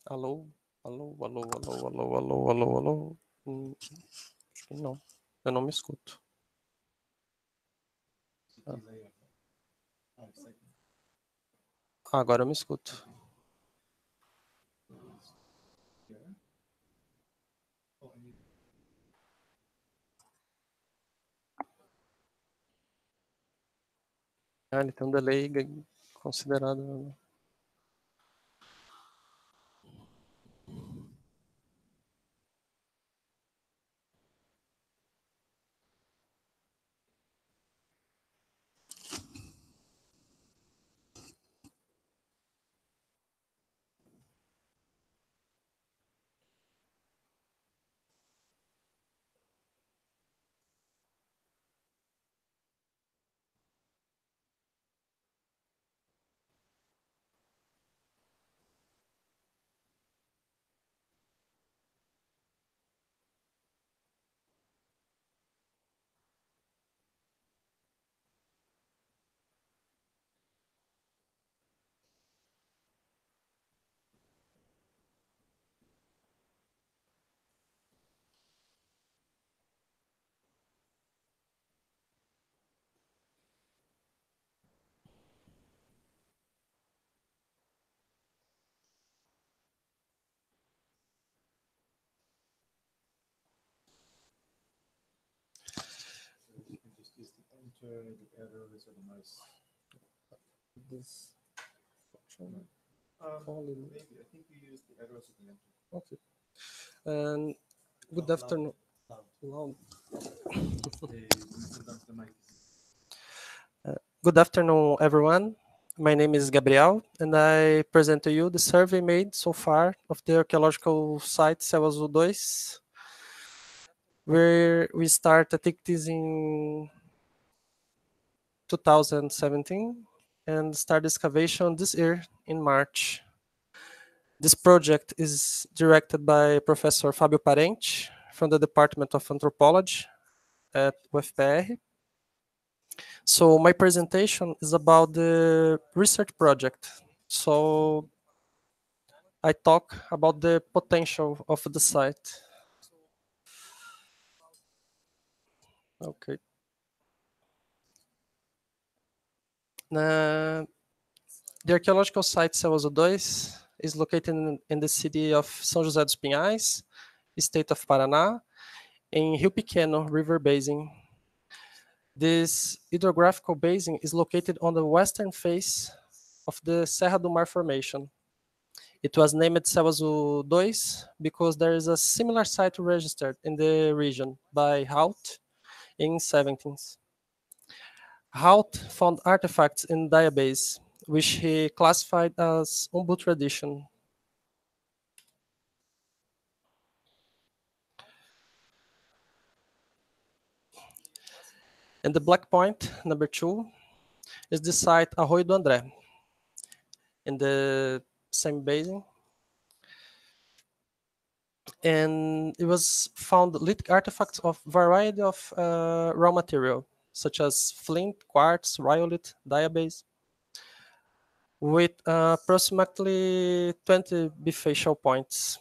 Alô? Alô, alô, alô, alô, alô, alô, alô. Acho que não. Eu não me escuto. Agora eu me escuto. Ele tem um delay considerado. This function. Okay. And good afternoon. Loud. Good afternoon, everyone. My name is Gabriel, and I present to you the survey made so far of the archaeological site Céu Azul II, where we start activities in 2017 and start excavation this year in March. This project is directed by Professor Fábio Parente from the Department of Anthropology at UFPR. So my presentation is about the research project. So I talk about the potential of the site. Okay. The archaeological site Céu Azul II is located in the city of São José dos Pinhais, state of Paraná, in Rio Pequeno River Basin. This hydrographical basin is located on the western face of the Serra do Mar Formation. It was named Céu Azul II because there is a similar site registered in the region by Hout in 17th. Hout found artifacts in database, which he classified as Umbu tradition. And the black point, number 2, is the site Arroio do André, in the same basin. And it was found lithic artifacts of variety of raw material, such as flint, quartz, rhyolite, diabase, with approximately 20 bifacial points.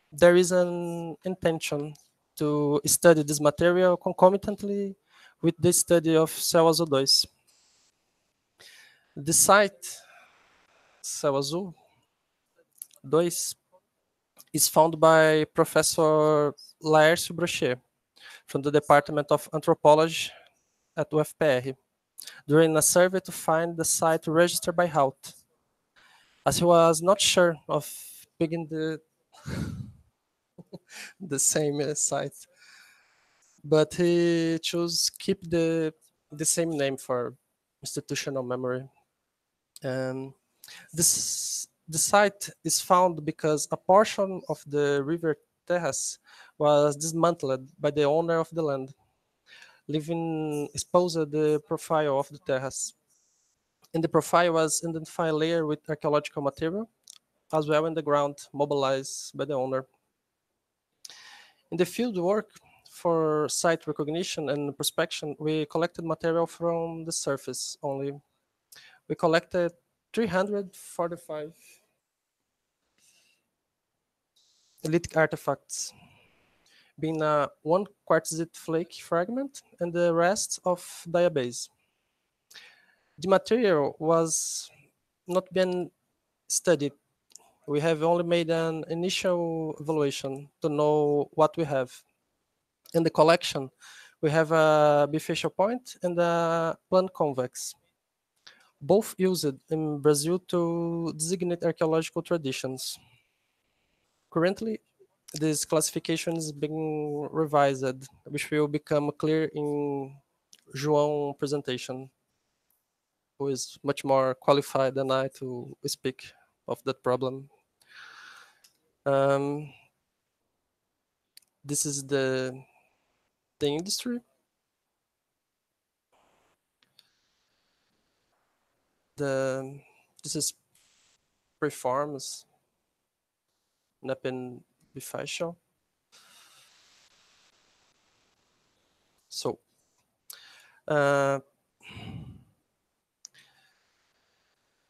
There is an intention to study this material concomitantly with the study of Céu Azul II. The site, Céu Azul II, is found by Professor Laércio Brochet from the Department of Anthropology at UFPR during a survey to find the site registered by Hout, as he was not sure of picking the same site, but he chose keep the same name for institutional memory. And the site is found because a portion of the river terrace was dismantled by the owner of the land, leaving exposed the profile of the terrace. In the profile was identified a layer with archaeological material, as well in the ground mobilized by the owner. In the field work for site recognition and prospection, we collected material from the surface only. We collected 345 lithic artifacts, being a one quartzite flake fragment and the rest of diabase. The material was not been studied. We have only made an initial evaluation to know what we have. In the collection, we have a bifacial point and a plane convex, both used in Brazil to designate archaeological traditions. Currently, this classification is being revised, which will become clear in João presentation, who is much more qualified than I to speak of that problem. Um, this is the industry. The this is preforms Nepen bifacial. So uh,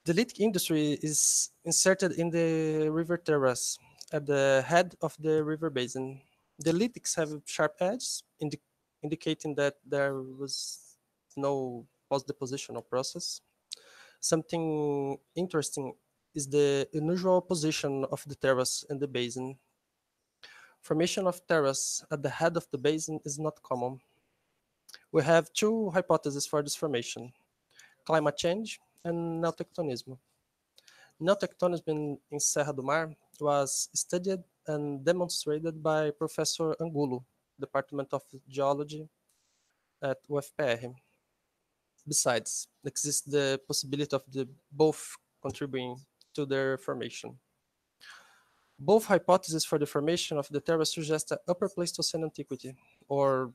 the lithic industry is inserted in the river terrace at the head of the river basin. The lithics have sharp edges, indicating that there was no post-depositional process. Something interesting is the unusual position of the terrace in the basin. Formation of terrace at the head of the basin is not common. We have two hypotheses for this formation: climate change and neotectonism. Neotectonism in Serra do Mar was studied and demonstrated by Professor Angulo, Department of Geology at UFPR. Besides, exists the possibility of the both contributing to their formation. Both hypotheses for the formation of the terrace suggest an upper Pleistocene antiquity, or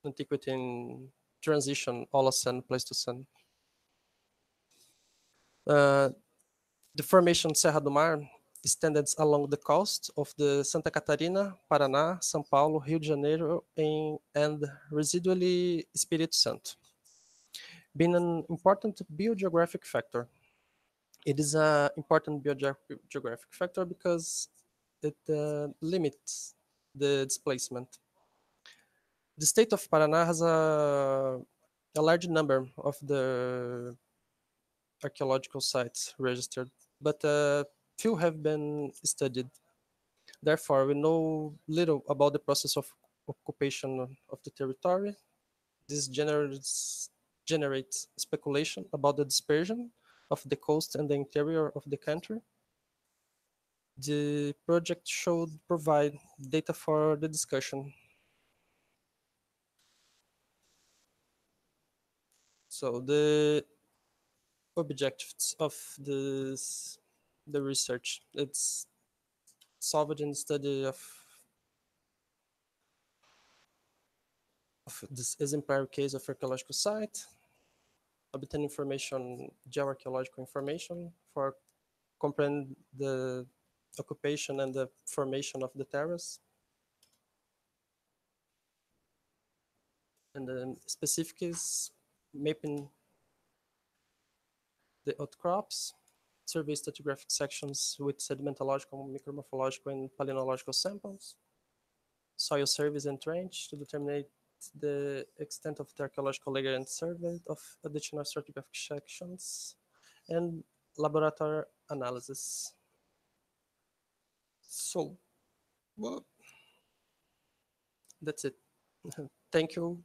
antiquity in transition, Holocene, Pleistocene. Uh, the formation Serra do Mar extended along the coast of the Santa Catarina, Paraná, São Paulo, Rio de Janeiro, and residually Espírito Santo, being an important biogeographic factor. It is an important biogeographic factor because it limits the displacement. The state of Paraná has a large number of the archaeological sites registered, but few have been studied. Therefore, we know little about the process of occupation of the territory. This generates speculation about the dispersion of the coast and the interior of the country. The project should provide data for the discussion. So the objectives of the research, it's solved in study of this exemplary case of archaeological site, obtain information, geoarchaeological information for comprehend the occupation and the formation of the terrace, and the specific is mapping the outcrops, survey stratigraphic sections with sedimentological, micromorphological, and palynological samples, soil surveys and trench to determine the extent of the archaeological layer and survey of additional stratigraphic sections, and laboratory analysis. So, well, that's it. Thank you